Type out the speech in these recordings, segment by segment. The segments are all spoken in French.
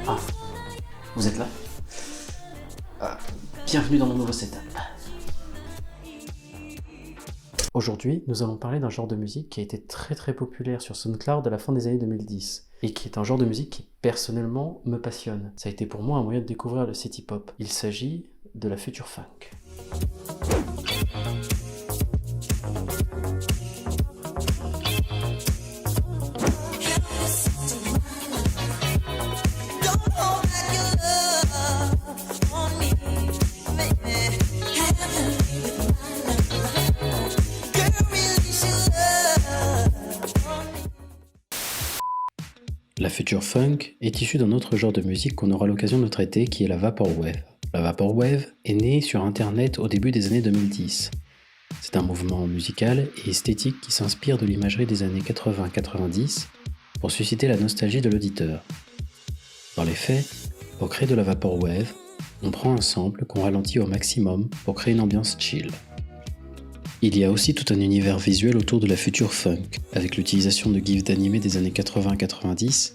Ah, vous êtes là? Bienvenue dans mon nouveau setup. Aujourd'hui, nous allons parler d'un genre de musique qui a été très populaire sur SoundCloud à la fin des années 2010 et qui est un genre de musique qui personnellement me passionne. Ça a été pour moi un moyen de découvrir le city pop. Il s'agit de la future funk. La future funk est issue d'un autre genre de musique qu'on aura l'occasion de traiter qui est la vaporwave. La vaporwave est née sur internet au début des années 2010. C'est un mouvement musical et esthétique qui s'inspire de l'imagerie des années 80-90 pour susciter la nostalgie de l'auditeur. Dans les faits, pour créer de la vaporwave, on prend un sample qu'on ralentit au maximum pour créer une ambiance chill. Il y a aussi tout un univers visuel autour de la future funk, avec l'utilisation de gifs d'animés des années 80-90.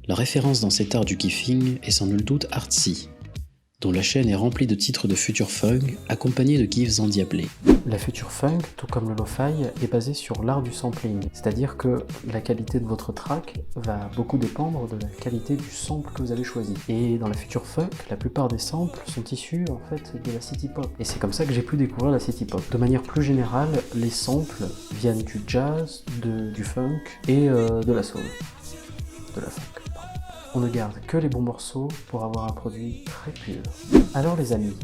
La référence dans cet art du gifing est sans nul doute Artsy, dont la chaîne est remplie de titres de future funk accompagnés de gifs endiablés. La future funk, tout comme le lo-fi, est basée sur l'art du sampling, c'est-à-dire que la qualité de votre track va beaucoup dépendre de la qualité du sample que vous avez choisi. Et dans la future funk, la plupart des samples sont issus en fait de la city pop. Et c'est comme ça que j'ai pu découvrir la city pop. De manière plus générale, les samples viennent du jazz, du funk et de la soul. De la funk. On ne garde que les bons morceaux pour avoir un produit très pur. Alors les amis,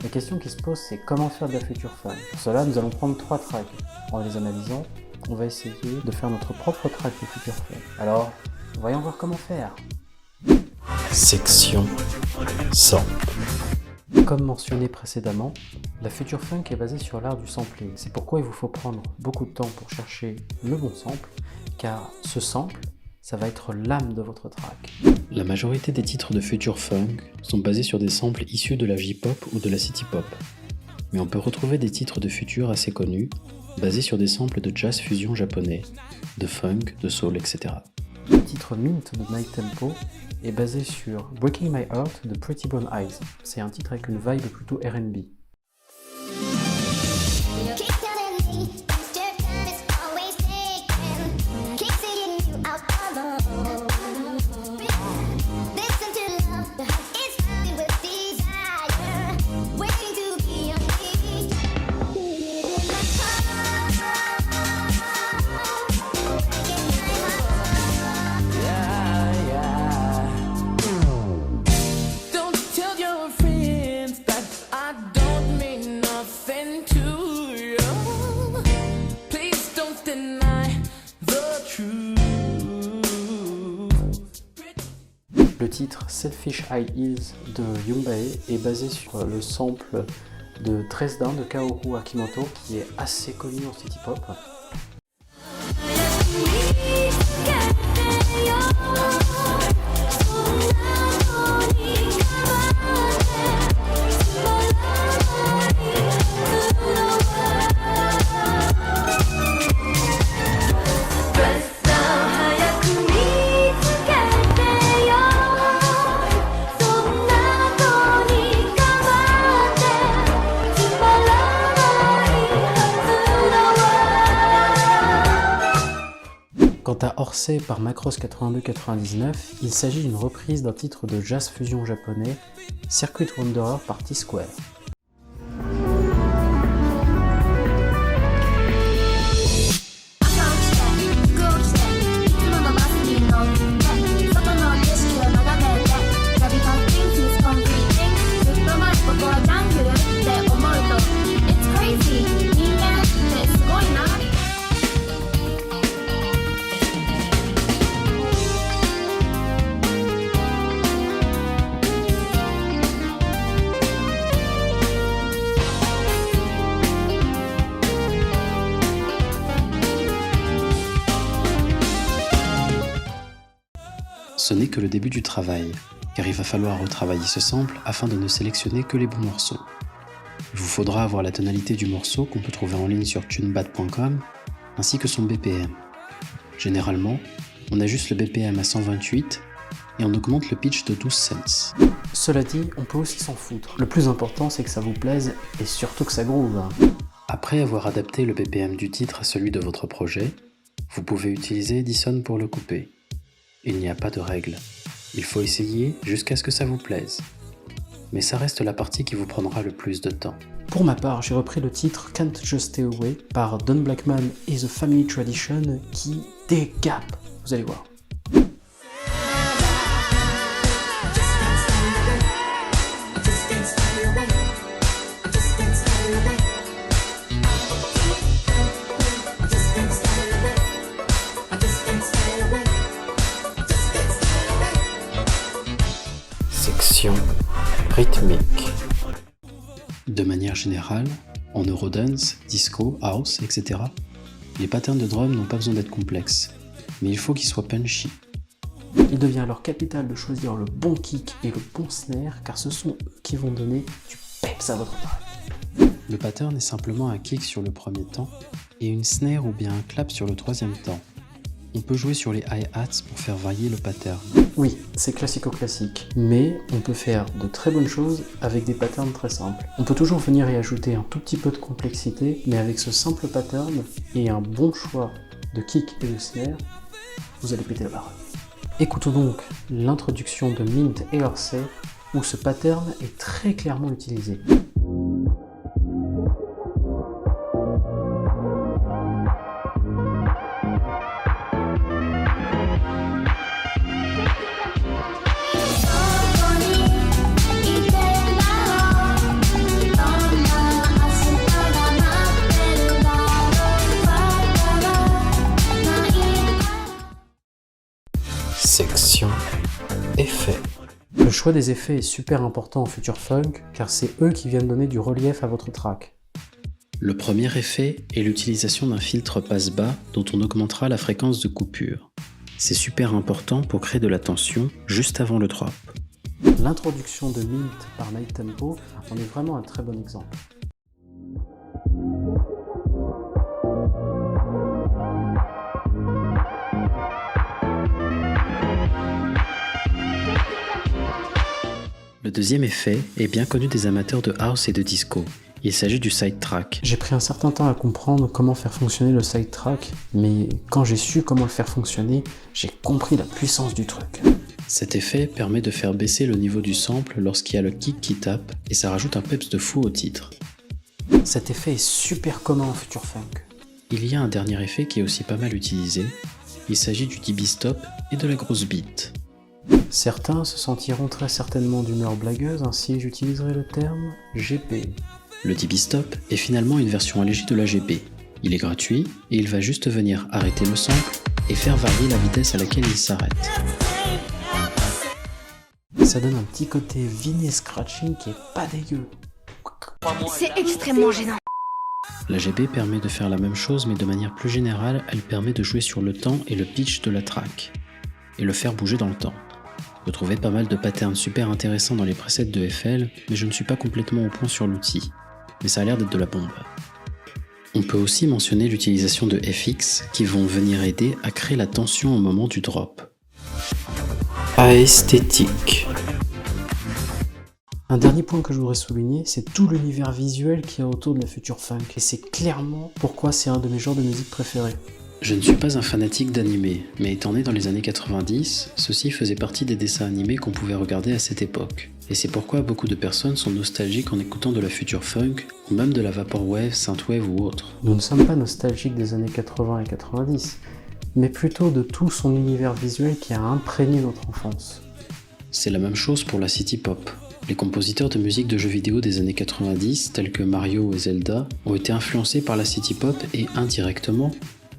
la question qui se pose c'est comment faire de la future funk. Pour cela, nous allons prendre 3 tracks. En les analysant, on va essayer de faire notre propre track de future funk. Alors, voyons voir comment faire. Section sample. Comme mentionné précédemment, la future funk est basée sur l'art du sampling. C'est pourquoi il vous faut prendre beaucoup de temps pour chercher le bon sample, car ce sample, ça va être l'âme de votre track. La majorité des titres de future funk sont basés sur des samples issus de la J-pop ou de la city pop. Mais on peut retrouver des titres de future assez connus, basés sur des samples de jazz fusion japonais, de funk, de soul, etc. Le titre Mint de Night Tempo est basé sur Breaking My Heart de Pretty Brown Eyes. C'est un titre avec une vibe plutôt R&B. Le titre Selfish High Heels de Yumbae est basé sur le sample de Tresdan de Kaoru Akimoto qui est assez connu en city pop. Quant à Orsay par Macross 8299, il s'agit d'une reprise d'un titre de jazz fusion japonais, Circuit Wanderer par T-Square. Ce n'est que le début du travail, car il va falloir retravailler ce sample afin de ne sélectionner que les bons morceaux. Il vous faudra avoir la tonalité du morceau qu'on peut trouver en ligne sur tunebad.com ainsi que son BPM. Généralement, on ajuste le BPM à 128 et on augmente le pitch de 12 cents. Cela dit, on peut aussi s'en foutre. Le plus important, c'est que ça vous plaise et surtout que ça groove. Après avoir adapté le BPM du titre à celui de votre projet, vous pouvez utiliser Edison pour le couper. Il n'y a pas de règle. Il faut essayer jusqu'à ce que ça vous plaise. Mais ça reste la partie qui vous prendra le plus de temps. Pour ma part, j'ai repris le titre Can't Just Stay Away par Don Blackman et The Family Tradition qui décape. Vous allez voir. Section rythmique. De manière générale, en Eurodance, disco, house, etc., les patterns de drum n'ont pas besoin d'être complexes, mais il faut qu'ils soient punchy. Il devient alors capital de choisir le bon kick et le bon snare, car ce sont eux qui vont donner du peps à votre track. Le pattern est simplement un kick sur le premier temps et une snare ou bien un clap sur le troisième temps. On peut jouer sur les hi-hats pour faire varier le pattern. Oui, c'est classico-classique, mais on peut faire de très bonnes choses avec des patterns très simples. On peut toujours venir y ajouter un tout petit peu de complexité, mais avec ce simple pattern et un bon choix de kick et de snare, vous allez péter la barre. Écoutons donc l'introduction de Mint et Hersey, où ce pattern est très clairement utilisé. Section effets. Le choix des effets est super important en Future Funk, car c'est eux qui viennent donner du relief à votre track. Le premier effet est l'utilisation d'un filtre passe-bas dont on augmentera la fréquence de coupure. C'est super important pour créer de la tension juste avant le drop. L'introduction de Mint par Night Tempo en est vraiment un très bon exemple. Le deuxième effet est bien connu des amateurs de house et de disco. Il s'agit du sidetrack. J'ai pris un certain temps à comprendre comment faire fonctionner le sidetrack, mais quand j'ai su comment le faire fonctionner, j'ai compris la puissance du truc. Cet effet permet de faire baisser le niveau du sample lorsqu'il y a le kick qui tape et ça rajoute un peps de fou au titre. Cet effet est super commun en Future Funk. Il y a un dernier effet qui est aussi pas mal utilisé. Il s'agit du dB stop et de la grosse beat. Certains se sentiront très certainement d'humeur blagueuse, ainsi j'utiliserai le terme GP. Le dB stop est finalement une version allégée de l'AGB. Il est gratuit et il va juste venir arrêter le sample et faire varier la vitesse à laquelle il s'arrête. Ça donne un petit côté vinyl scratching qui est pas dégueu. C'est extrêmement gênant. L'AGB permet de faire la même chose mais de manière plus générale, elle permet de jouer sur le temps et le pitch de la track et le faire bouger dans le temps. Je trouvais pas mal de patterns super intéressants dans les presets de FL, mais je ne suis pas complètement au point sur l'outil. Mais ça a l'air d'être de la bombe. On peut aussi mentionner l'utilisation de FX qui vont venir aider à créer la tension au moment du drop. Aesthétique. Un dernier point que je voudrais souligner, c'est tout l'univers visuel qu'il y a autour de la Future Funk, et c'est clairement pourquoi c'est un de mes genres de musique préférés. Je ne suis pas un fanatique d'animé, mais étant né dans les années 90, ceci faisait partie des dessins animés qu'on pouvait regarder à cette époque. Et c'est pourquoi beaucoup de personnes sont nostalgiques en écoutant de la Future Funk, ou même de la Vaporwave, Synthwave ou autre. Nous ne sommes pas nostalgiques des années 80 et 90, mais plutôt de tout son univers visuel qui a imprégné notre enfance. C'est la même chose pour la City Pop. Les compositeurs de musique de jeux vidéo des années 90, tels que Mario et Zelda, ont été influencés par la City Pop et indirectement,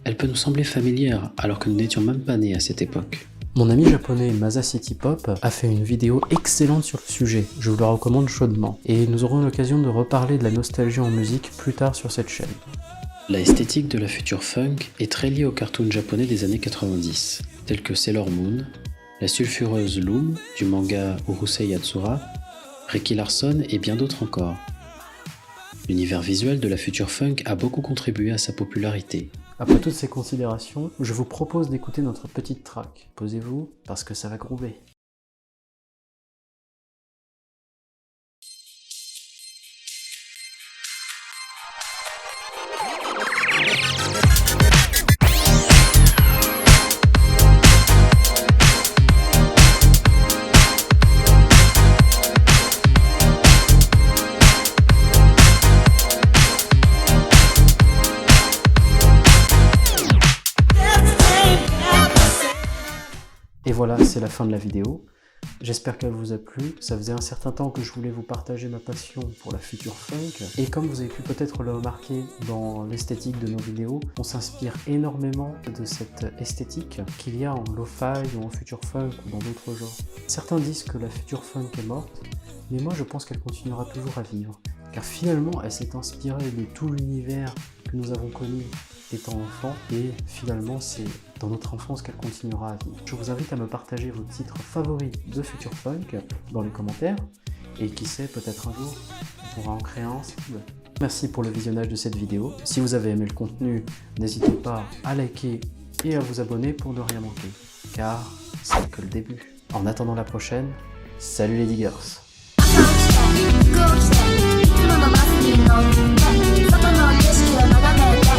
elle peut nous sembler familière alors que nous n'étions même pas nés à cette époque. Mon ami japonais Masa City Pop a fait une vidéo excellente sur le sujet, je vous la recommande chaudement, et nous aurons l'occasion de reparler de la nostalgie en musique plus tard sur cette chaîne. La esthétique de la Future Funk est très liée aux cartoons japonais des années 90, tels que Sailor Moon, la sulfureuse Loom du manga Urusei Yatsura, Ricky Larson et bien d'autres encore. L'univers visuel de la Future Funk a beaucoup contribué à sa popularité. Après toutes ces considérations, je vous propose d'écouter notre petite track. Posez-vous, parce que ça va groover. Et voilà, c'est la fin de la vidéo. J'espère qu'elle vous a plu. Ça faisait un certain temps que je voulais vous partager ma passion pour la future funk. Et comme vous avez pu peut-être le remarquer dans l'esthétique de nos vidéos, on s'inspire énormément de cette esthétique qu'il y a en lo-fi ou en future funk ou dans d'autres genres. Certains disent que la future funk est morte, mais moi je pense qu'elle continuera toujours à vivre. Car finalement, elle s'est inspirée de tout l'univers que nous avons connu étant enfant, et finalement c'est dans notre enfance qu'elle continuera à vivre. Je vous invite à me partager vos titres favoris de future funk dans les commentaires, et qui sait, peut-être un jour, on pourra en créer un ensemble. Merci pour le visionnage de cette vidéo. Si vous avez aimé le contenu, n'hésitez pas à liker et à vous abonner pour ne rien manquer, car c'est que le début. En attendant la prochaine, salut les diggers! 外の景色を眺めて